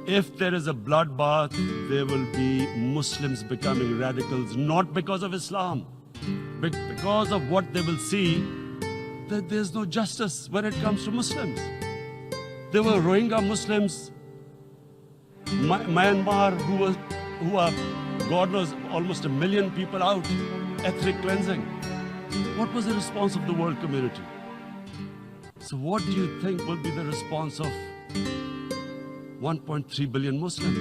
If there is a bloodbath, there will be Muslims becoming radicals, not because of Islam, but because of what they will see, that there's no justice when it comes to Muslims. There were Rohingya Muslims, Myanmar, who are, God knows, almost 1 million people out, ethnic cleansing. What was the response of the world community? So what do you think will be the response of 1.3 billion Muslims?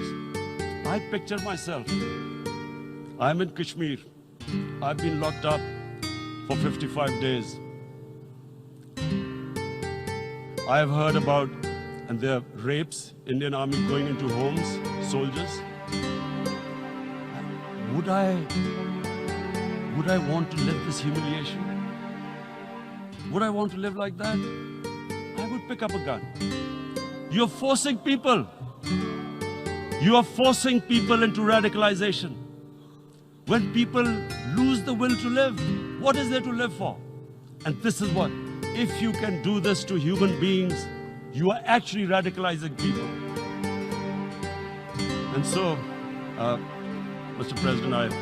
I picture myself. I'm in Kashmir. I've been locked up for 55 days. I have heard about, and there are rapes, Indian Army going into homes, soldiers. Would I want to live this humiliation? Would I want to live like that? I would pick up a gun. You're forcing people. You are forcing people into radicalization. When people lose the will to live, what is there to live for? And this is what, if you can do this to human beings, you are actually radicalizing people. And so, Mr. President,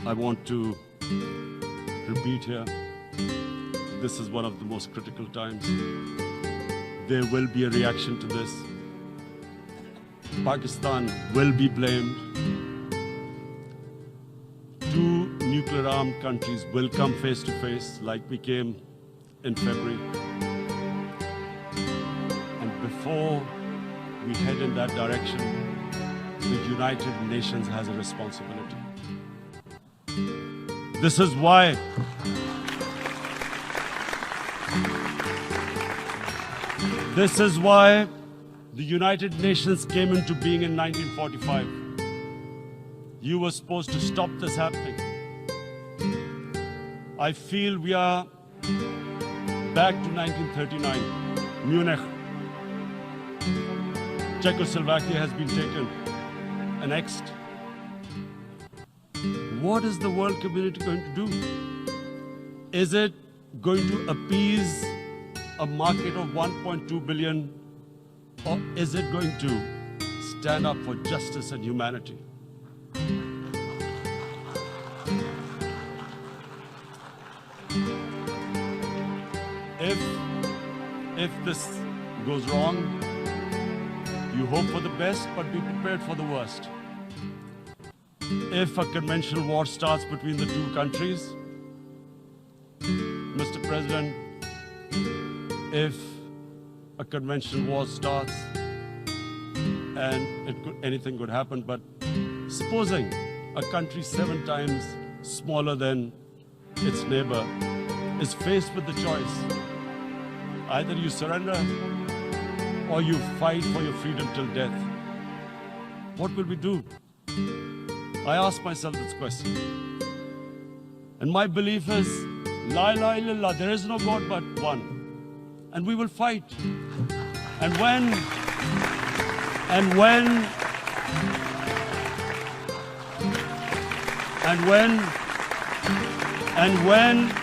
I want to repeat here, this is one of the most critical times. There will be a reaction to this. Pakistan will be blamed. 2 nuclear-armed countries will come face to face like we came in February. And before we head in that direction, the United Nations has a responsibility. This is why the United Nations came into being in 1945. You were supposed to stop this happening. I feel we are back to 1939, Munich. Czechoslovakia has been taken, annexed. What is the world community going to do? Is it going to appease a market of 1.2 billion, or is it going to stand up for justice and humanity? If this goes wrong, you hope for the best, but be prepared for the worst. If a conventional war starts between the 2 countries, Mr. President, if a conventional war starts, and anything could happen, but supposing a country 7 times smaller than its neighbor is faced with the choice, either you surrender or you fight for your freedom till death, what will we do? I ask myself this question. And my belief is, La ilaha illallah, there is no God but one. And we will fight. And when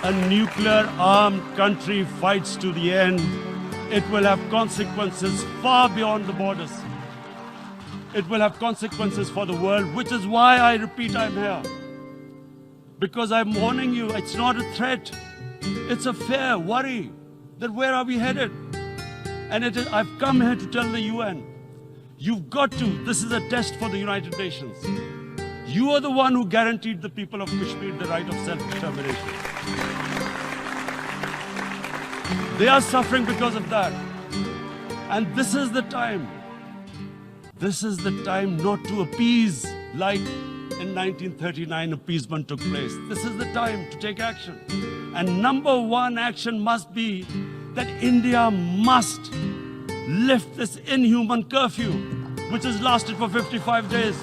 a nuclear-armed country fights to the end, it will have consequences far beyond the borders. It will have consequences for the world, which is why I repeat I'm here. Because I'm warning you, it's not a threat. It's a fair worry that where are we headed? And I've come here to tell the UN, you've got to, this is a test for the United Nations. You are the one who guaranteed the people of Kashmir the right of self-determination. They are suffering because of that. And this is the time. This is the time not to appease like in 1939 appeasement took place. This is the time to take action. And number 1 action must be that India must lift this inhuman curfew, which has lasted for 55 days.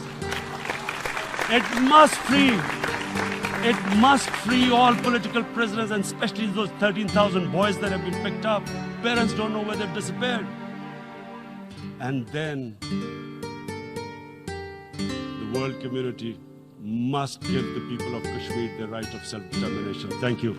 It must free all political prisoners, and especially those 13,000 boys that have been picked up. Parents don't know where they've disappeared. And then the world community must give the people of Kashmir the right of self-determination. Thank you.